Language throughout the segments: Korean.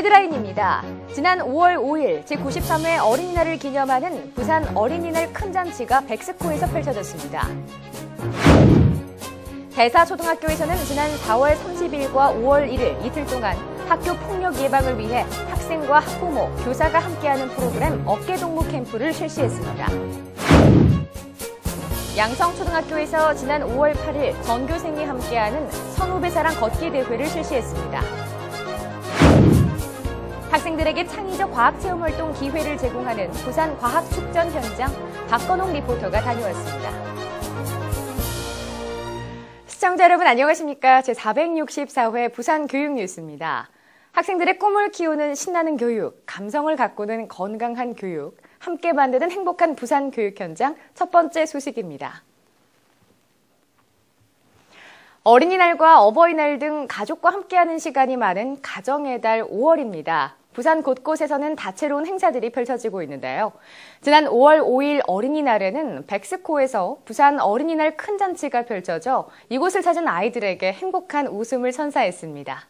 헤드라인입니다. 지난 5월 5일 제93회 어린이날을 기념하는 부산 어린이날 큰 잔치가 백스코에서 펼쳐졌습니다. 대사초등학교에서는 지난 4월 30일과 5월 1일 이틀 동안 학교 폭력 예방을 위해 학생과 학부모, 교사가 함께하는 프로그램 어깨동무 캠프를 실시했습니다. 양성초등학교에서 지난 5월 8일 전교생이 함께하는 선후배사랑 걷기 대회를 실시했습니다. 학생들에게 창의적 과학체험 활동 기회를 제공하는 부산 과학축전 현장 박건홍 리포터가 다녀왔습니다. 시청자 여러분 안녕하십니까? 제464회 부산교육뉴스입니다. 학생들의 꿈을 키우는 신나는 교육, 감성을 가꾸는 건강한 교육, 함께 만드는 행복한 부산 교육 현장 첫 번째 소식입니다. 어린이날과 어버이날 등 가족과 함께하는 시간이 많은 가정의 달 5월입니다. 부산 곳곳에서는 다채로운 행사들이 펼쳐지고 있는데요. 지난 5월 5일 어린이날에는 백스코에서 부산 어린이날 큰 잔치가 펼쳐져 이곳을 찾은 아이들에게 행복한 웃음을 선사했습니다.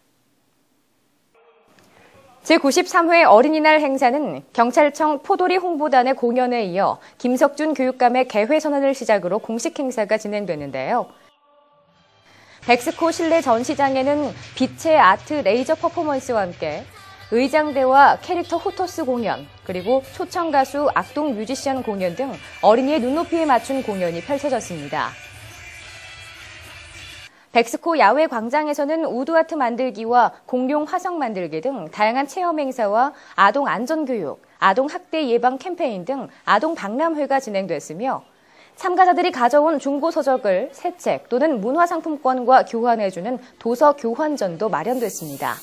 제93회 어린이날 행사는 경찰청 포도리 홍보단의 공연에 이어 김석준 교육감의 개회 선언을 시작으로 공식 행사가 진행됐는데요. 백스코 실내 전시장에는 빛의 아트 레이저 퍼포먼스와 함께 의장대와 캐릭터 호토스 공연, 그리고 초청 가수 악동 뮤지션 공연 등 어린이의 눈높이에 맞춘 공연이 펼쳐졌습니다. 백스코 야외 광장에서는 우드아트 만들기와 공룡 화석 만들기 등 다양한 체험 행사와 아동 안전교육, 아동 학대 예방 캠페인 등 아동 박람회가 진행됐으며 참가자들이 가져온 중고서적을 새 책 또는 문화상품권과 교환해주는 도서 교환전도 마련됐습니다.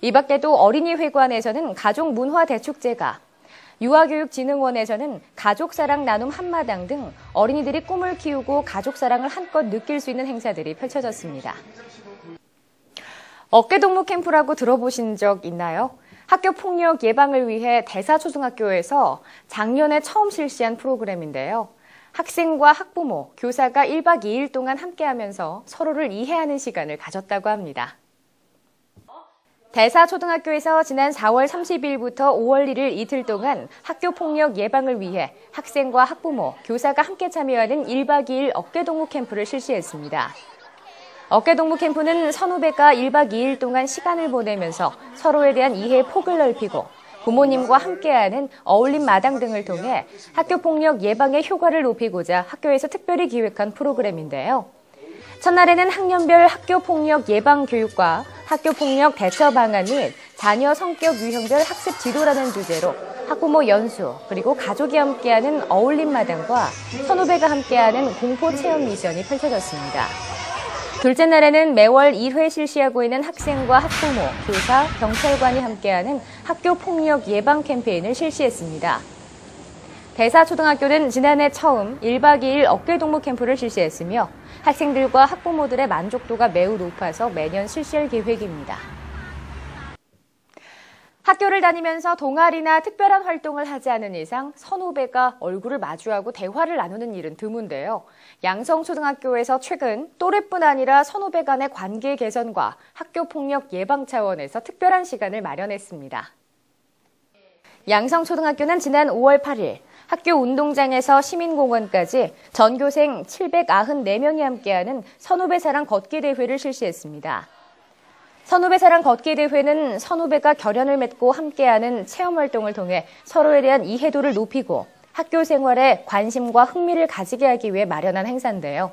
이 밖에도 어린이회관에서는 가족문화대축제가, 유아교육진흥원에서는 가족사랑 나눔 한마당 등 어린이들이 꿈을 키우고 가족사랑을 한껏 느낄 수 있는 행사들이 펼쳐졌습니다. 어깨동무 캠프라고 들어보신 적 있나요? 학교 폭력 예방을 위해 대사초등학교에서 작년에 처음 실시한 프로그램인데요. 학생과 학부모, 교사가 1박 2일 동안 함께하면서 서로를 이해하는 시간을 가졌다고 합니다. 대사초등학교에서 지난 4월 30일부터 5월 1일 이틀 동안 학교 폭력 예방을 위해 학생과 학부모, 교사가 함께 참여하는 1박 2일 어깨동무 캠프를 실시했습니다. 어깨동무 캠프는 선후배가 1박 2일 동안 시간을 보내면서 서로에 대한 이해의 폭을 넓히고 부모님과 함께하는 어울림 마당 등을 통해 학교 폭력 예방의 효과를 높이고자 학교에서 특별히 기획한 프로그램인데요. 첫날에는 학년별 학교 폭력 예방 교육과 학교 폭력 대처 방안 및 자녀 성격 유형별 학습 지도라는 주제로 학부모 연수, 그리고 가족이 함께하는 어울림 마당과 선후배가 함께하는 공포 체험 미션이 펼쳐졌습니다. 둘째 날에는 매월 1회 실시하고 있는 학생과 학부모, 교사, 경찰관이 함께하는 학교 폭력 예방 캠페인을 실시했습니다. 대사초등학교는 지난해 처음 1박 2일 어깨동무 캠프를 실시했으며 학생들과 학부모들의 만족도가 매우 높아서 매년 실시할 계획입니다. 학교를 다니면서 동아리나 특별한 활동을 하지 않은 이상 선후배가 얼굴을 마주하고 대화를 나누는 일은 드문데요. 양성초등학교에서 최근 또래뿐 아니라 선후배 간의 관계 개선과 학교 폭력 예방 차원에서 특별한 시간을 마련했습니다. 양성초등학교는 지난 5월 8일 학교 운동장에서 시민공원까지 전교생 794명이 함께하는 선후배사랑 걷기 대회를 실시했습니다. 선후배사랑 걷기 대회는 선후배가 결연을 맺고 함께하는 체험활동을 통해 서로에 대한 이해도를 높이고 학교 생활에 관심과 흥미를 가지게 하기 위해 마련한 행사인데요.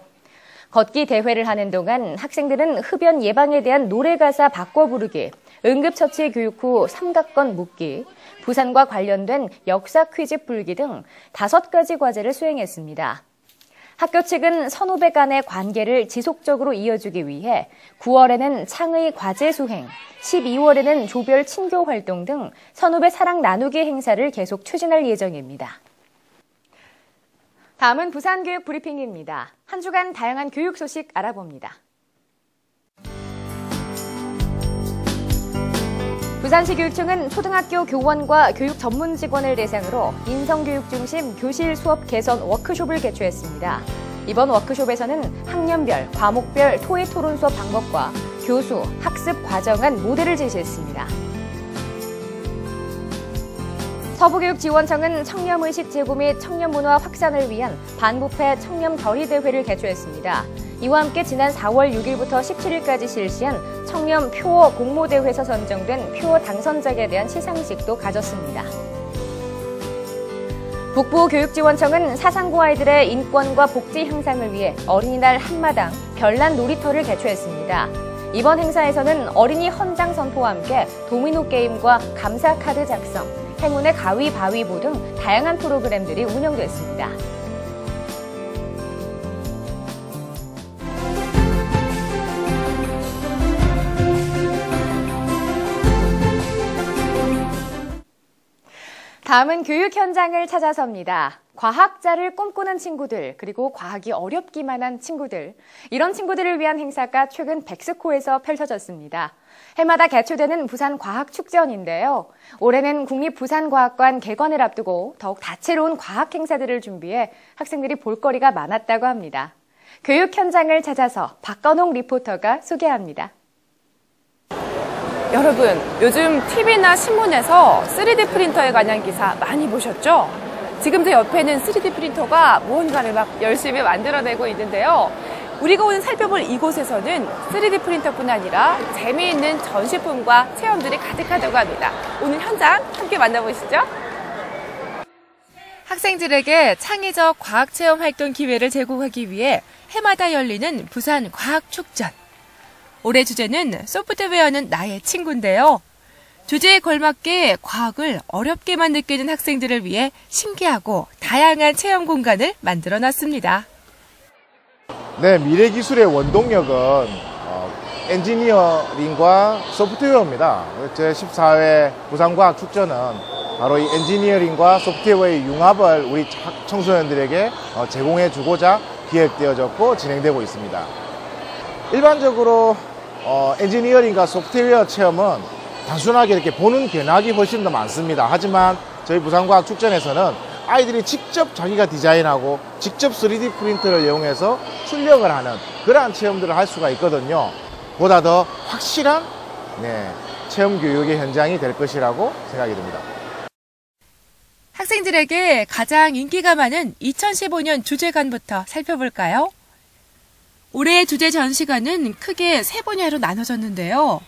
걷기 대회를 하는 동안 학생들은 흡연 예방에 대한 노래 가사 바꿔 부르기, 응급처치 교육 후 삼각건 묶기, 부산과 관련된 역사 퀴즈 풀기 등 5가지 과제를 수행했습니다. 학교 측은 선후배 간의 관계를 지속적으로 이어주기 위해 9월에는 창의 과제 수행, 12월에는 조별 친교 활동 등 선후배 사랑 나누기 행사를 계속 추진할 예정입니다. 다음은 부산교육 브리핑입니다. 한 주간 다양한 교육 소식 알아봅니다. 부산시 교육청은 초등학교 교원과 교육 전문 직원을 대상으로 인성교육 중심 교실 수업 개선 워크숍을 개최했습니다. 이번 워크숍에서는 학년별, 과목별 토의 토론 수업 방법과 교수, 학습 과정 안 모델을 제시했습니다. 서부교육지원청은 청렴의식 제고 및 청렴문화 확산을 위한 반부패 청렴 결의대회를 개최했습니다. 이와 함께 지난 4월 6일부터 17일까지 실시한 청렴 표어 공모대회에서 선정된 표어 당선작에 대한 시상식도 가졌습니다. 북부교육지원청은 사상고 아이들의 인권과 복지 향상을 위해 어린이날 한마당 별난 놀이터를 개최했습니다. 이번 행사에서는 어린이 헌장 선포와 함께 도미노 게임과 감사 카드 작성, 행운의 가위바위보 등 다양한 프로그램들이 운영됐습니다. 다음은 교육 현장을 찾아섭니다. 과학자를 꿈꾸는 친구들, 그리고 과학이 어렵기만 한 친구들. 이런 친구들을 위한 행사가 최근 백스코에서 펼쳐졌습니다. 해마다 개최되는 부산과학축전인데요. 올해는 국립부산과학관 개관을 앞두고 더욱 다채로운 과학 행사들을 준비해 학생들이 볼거리가 많았다고 합니다. 교육 현장을 찾아서 박건홍 리포터가 소개합니다. 여러분, 요즘 TV나 신문에서 3D 프린터에 관한 기사 많이 보셨죠? 지금 제 옆에는 3D 프린터가 무언가를 막 열심히 만들어내고 있는데요. 우리가 오늘 살펴볼 이곳에서는 3D 프린터뿐 아니라 재미있는 전시품과 체험들이 가득하다고 합니다. 오늘 현장 함께 만나보시죠. 학생들에게 창의적 과학체험 활동 기회를 제공하기 위해 해마다 열리는 부산 과학축전. 올해 주제는 소프트웨어는 나의 친구인데요. 주제에 걸맞게 과학을 어렵게만 느끼는 학생들을 위해 신기하고 다양한 체험 공간을 만들어놨습니다. 네, 미래기술의 원동력은 엔지니어링과 소프트웨어입니다. 제14회 부산과학축전은 바로 이 엔지니어링과 소프트웨어의 융합을 우리 청소년들에게 제공해주고자 기획되어졌고 진행되고 있습니다. 일반적으로 엔지니어링과 소프트웨어 체험은 단순하게 이렇게 보는 견학이 훨씬 더 많습니다. 하지만 저희 부산과학축전에서는 아이들이 직접 자기가 디자인하고 직접 3D 프린터를 이용해서 출력을 하는 그러한 체험들을 할 수가 있거든요. 보다 더 확실한 체험 교육의 현장이 될 것이라고 생각이 듭니다. 학생들에게 가장 인기가 많은 2015년 주제관부터 살펴볼까요? 올해의 주제 전시관은 크게 세 분야로 나눠졌는데요.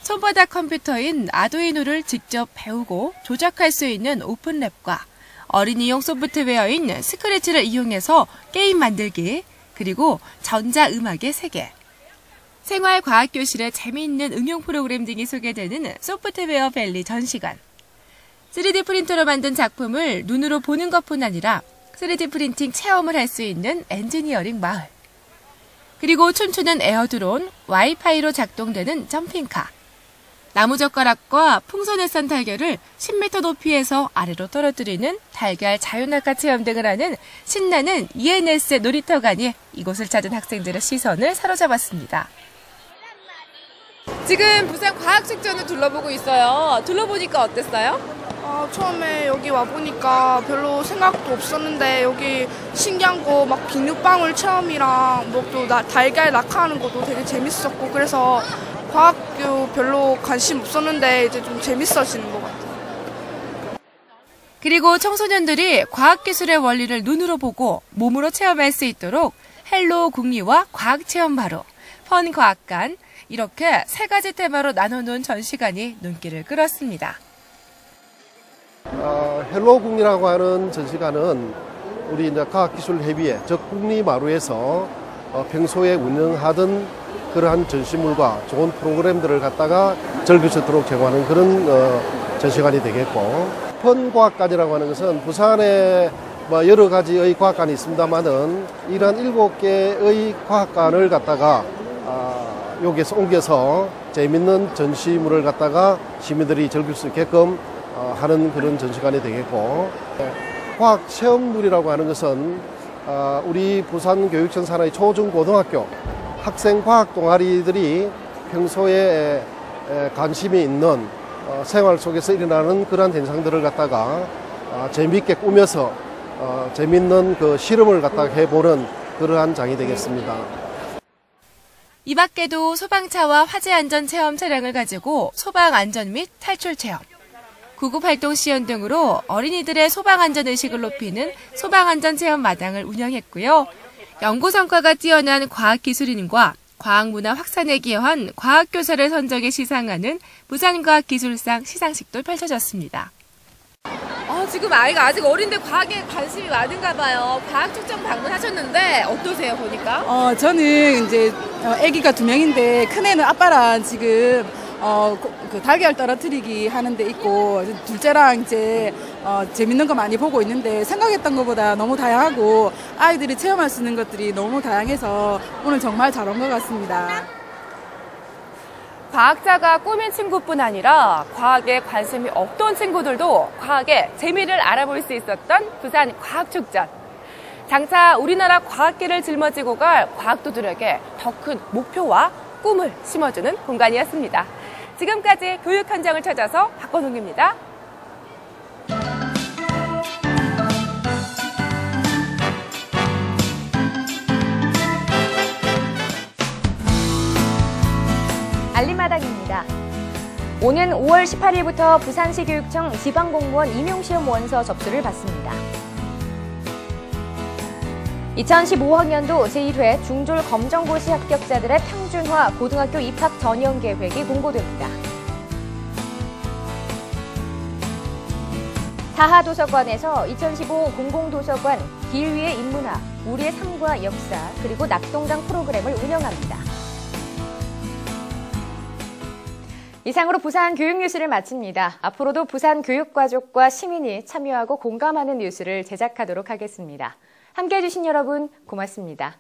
손바닥 컴퓨터인 아두이노를 직접 배우고 조작할 수 있는 오픈랩과 어린이용 소프트웨어인 스크래치를 이용해서 게임 만들기, 그리고 전자음악의 세계. 생활과학교실의 재미있는 응용 프로그램 등이 소개되는 소프트웨어 밸리 전시관. 3D 프린터로 만든 작품을 눈으로 보는 것뿐 아니라 3D 프린팅 체험을 할 수 있는 엔지니어링 마을. 그리고 춤추는 에어드론, 와이파이로 작동되는 점핑카. 나무젓가락과 풍선에 싼 달걀을 10m 높이에서 아래로 떨어뜨리는 달걀 자유낙하 체험 등을 하는 신나는 ENS 놀이터관이 이곳을 찾은 학생들의 시선을 사로잡았습니다. 지금 부산 과학축전을 둘러보고 있어요. 둘러보니까 어땠어요? 처음에 여기 와보니까 별로 생각도 없었는데 여기 신기한 거 막 비눗방울 체험이랑 뭐 또 달걀 낙하하는 것도 되게 재밌었고 그래서 과학교 별로 관심 없었는데 이제 좀 재밌어지는 것 같아요. 그리고 청소년들이 과학기술의 원리를 눈으로 보고 몸으로 체험할 수 있도록 헬로 국리와 과학체험 바로, 펀과학관, 이렇게 세 가지 테마로 나눠놓은 전시관이 눈길을 끌었습니다. 헬로 국리라고 하는 전시관은 우리 이제 과학기술협의회, 즉 국리마루에서 평소에 운영하던 그러한 전시물과 좋은 프로그램들을 갖다가 즐길 수 있도록 제공하는 그런 전시관이 되겠고, 펀과학관이라고 하는 것은 부산에 여러 가지의 과학관이 있습니다만은 이런 7개의 과학관을 갖다가 여기에서 옮겨서 재밌는 전시물을 갖다가 시민들이 즐길 수 있게끔 하는 그런 전시관이 되겠고, 과학 체험물이라고 하는 것은 우리 부산교육청 산하의 초중고등학교 학생 과학 동아리들이 평소에 관심이 있는 생활 속에서 일어나는 그러한 현상들을 갖다가 재미있게 꾸며서 재미있는 그 실험을 갖다가 해보는 그러한 장이 되겠습니다. 이 밖에도 소방차와 화재 안전 체험 차량을 가지고 소방 안전 및 탈출 체험, 구급활동 시연 등으로 어린이들의 소방안전의식을 높이는 소방안전체험마당을 운영했고요. 연구 성과가 뛰어난 과학기술인과 과학문화 확산에 기여한 과학교사를 선정해 시상하는 부산과학기술상 시상식도 펼쳐졌습니다. 지금 아이가 아직 어린데 과학에 관심이 많은가 봐요. 과학축전 방문하셨는데 어떠세요, 보니까? 저는 이제 아기가 2명인데 큰애는 아빠랑 지금 그 달걀 떨어뜨리기 하는 데 있고 둘째랑 이제 재밌는 거 많이 보고 있는데 생각했던 것보다 너무 다양하고 아이들이 체험할 수 있는 것들이 너무 다양해서 오늘 정말 잘 온 것 같습니다. 과학자가 꾸민 친구뿐 아니라 과학에 관심이 없던 친구들도 과학의 재미를 알아볼 수 있었던 부산 과학축전. 장차 우리나라 과학계를 짊어지고 갈 과학도들에게 더 큰 목표와 꿈을 심어주는 공간이었습니다. 지금까지 교육 현장을 찾아서 박건웅입니다. 알림마당입니다. 오는 5월 18일부터 부산시 교육청 지방공무원 임용시험 원서 접수를 받습니다. 2015학년도 제1회 중졸 검정고시 합격자들의 평준화 고등학교 입학 전형 계획이 공고됩니다. 사하도서관에서 2015 공공도서관 길 위의 인문학, 우리의 삶과 역사, 그리고 낙동강 프로그램을 운영합니다. 이상으로 부산 교육 뉴스를 마칩니다. 앞으로도 부산 교육가족과 시민이 참여하고 공감하는 뉴스를 제작하도록 하겠습니다. 함께해 주신 여러분 고맙습니다.